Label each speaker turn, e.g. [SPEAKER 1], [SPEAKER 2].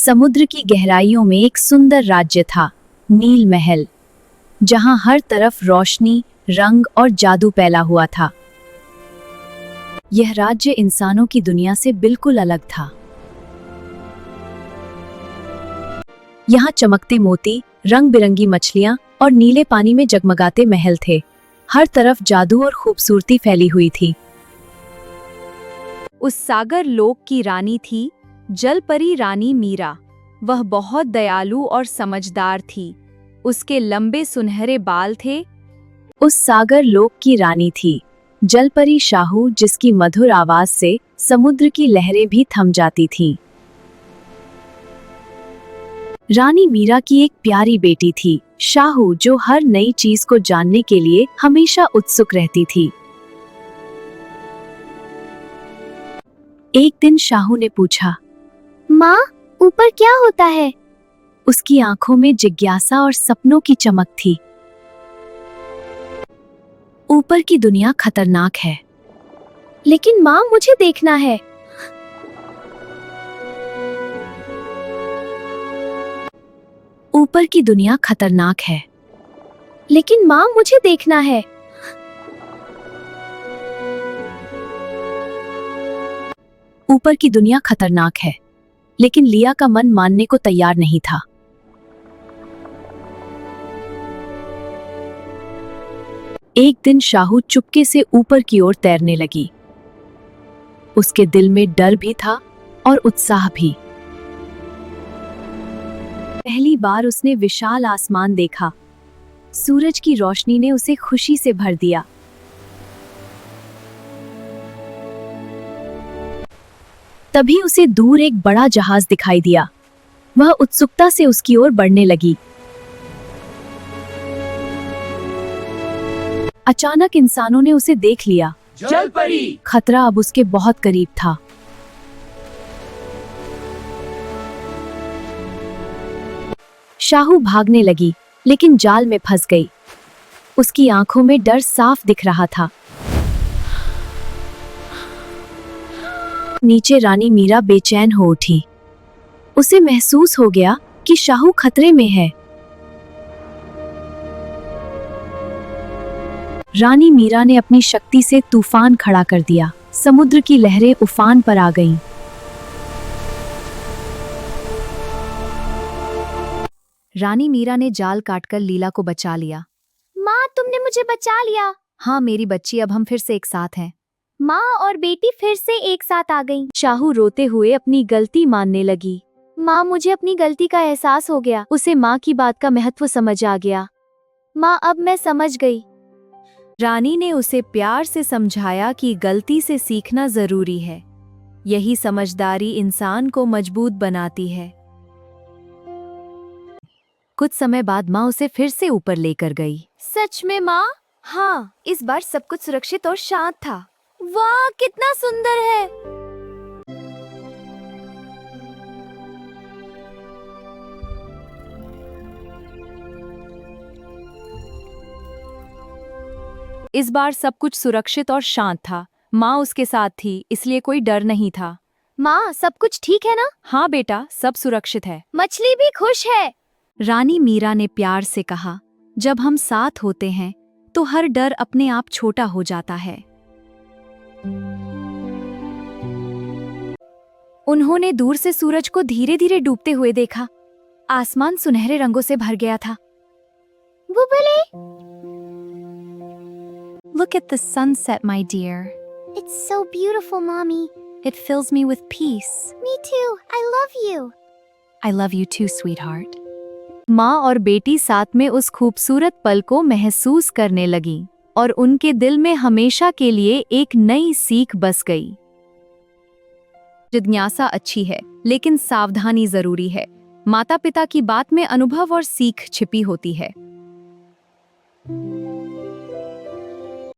[SPEAKER 1] समुद्र की गहराइयों में एक सुंदर राज्य था, नील महल, जहां हर तरफ रोशनी, रंग और जादू फैला हुआ था। यह राज्य इंसानों की दुनिया से बिल्कुल अलग था। यहाँ चमकते मोती, रंग बिरंगी मछलियां और नीले पानी में जगमगाते महल थे। हर तरफ जादू और खूबसूरती फैली हुई थी।
[SPEAKER 2] उस सागर लोक की रानी थी जलपरी रानी मीरा। वह बहुत दयालु और समझदार थी। उसके लंबे सुनहरे बाल थे।
[SPEAKER 1] उस सागर लोक की रानी थी जलपरी शाहू, जिसकी मधुर आवाज से समुद्र की लहरें भी थम जाती थीं। रानी मीरा की एक प्यारी बेटी थी, शाहू, जो हर नई चीज को जानने के लिए हमेशा उत्सुक रहती थी। एक दिन शाहू ने पूछा,
[SPEAKER 3] माँ, ऊपर क्या होता है?
[SPEAKER 1] उसकी आंखों में जिज्ञासा और सपनों की चमक थी। ऊपर की दुनिया खतरनाक है।
[SPEAKER 3] लेकिन माँ, मुझे देखना है।
[SPEAKER 1] ऊपर की दुनिया खतरनाक है।
[SPEAKER 3] लेकिन माँ, मुझे देखना है।
[SPEAKER 1] ऊपर की दुनिया खतरनाक है, लेकिन लिया का मन मानने को तैयार नहीं था। एक दिन शाहू चुपके से ऊपर की ओर तैरने लगी। उसके दिल में डर भी था और उत्साह भी। पहली बार उसने विशाल आसमान देखा। सूरज की रोशनी ने उसे खुशी से भर दिया। तभी उसे दूर एक बड़ा जहाज दिखाई दिया। वह उत्सुकता से उसकी ओर बढ़ने लगी। अचानक इंसानों ने उसे देख लिया।
[SPEAKER 4] जलपरी!
[SPEAKER 1] खतरा अब उसके बहुत करीब था। शाहू भागने लगी, लेकिन जाल में फंस गई। उसकी आंखों में डर साफ दिख रहा था। नीचे रानी मीरा बेचैन हो उठी। उसे महसूस हो गया कि शाहू खतरे में है। रानी मीरा ने अपनी शक्ति से तूफान खड़ा कर दिया। समुद्र की लहरें उफान पर आ गईं।
[SPEAKER 2] रानी मीरा ने जाल काटकर लीला को बचा लिया।
[SPEAKER 3] माँ, तुमने मुझे बचा लिया।
[SPEAKER 2] हाँ मेरी बच्ची, अब हम फिर से एक साथ हैं।
[SPEAKER 3] माँ और बेटी फिर से एक साथ आ गईं।
[SPEAKER 2] शाहू रोते हुए अपनी गलती मानने लगी।
[SPEAKER 3] माँ, मुझे अपनी गलती का एहसास हो गया।
[SPEAKER 2] उसे माँ की बात का महत्व समझ आ गया।
[SPEAKER 3] माँ, अब मैं समझ गई।
[SPEAKER 2] रानी ने उसे प्यार से समझाया कि गलती से सीखना जरूरी है। यही समझदारी इंसान को मजबूत बनाती है। कुछ समय बाद माँ उसे फिर से ऊपर लेकर गई।
[SPEAKER 3] सच में माँ?
[SPEAKER 2] हाँ, इस बार सब कुछ सुरक्षित और शांत था।
[SPEAKER 3] वाह, कितना सुंदर है।
[SPEAKER 2] इस बार सब कुछ सुरक्षित और शांत था। माँ उसके साथ थी, इसलिए कोई डर नहीं था।
[SPEAKER 3] माँ, सब कुछ ठीक है ना?
[SPEAKER 2] हाँ बेटा, सब सुरक्षित है।
[SPEAKER 3] मछली भी खुश है।
[SPEAKER 2] रानी मीरा ने प्यार से कहा, जब हम साथ होते हैं तो हर डर अपने आप छोटा हो जाता है। उन्होंने दूर से सूरज को धीरे धीरे डूबते हुए देखा। आसमान सुनहरे रंगों से भर गया था।
[SPEAKER 3] बुबले!
[SPEAKER 2] Look at the sunset, my dear.
[SPEAKER 3] It's so beautiful, Mommy.
[SPEAKER 2] It fills me with peace.
[SPEAKER 3] Me too. I love you.
[SPEAKER 2] I love you too, sweetheart. माँ और बेटी साथ में उस खूबसूरत पल को महसूस करने लगी और उनके दिल में हमेशा के लिए एक नई सीख बस गई। जिज्ञासा अच्छी है, लेकिन सावधानी जरूरी है। माता पिता की बात में अनुभव और सीख छिपी होती है।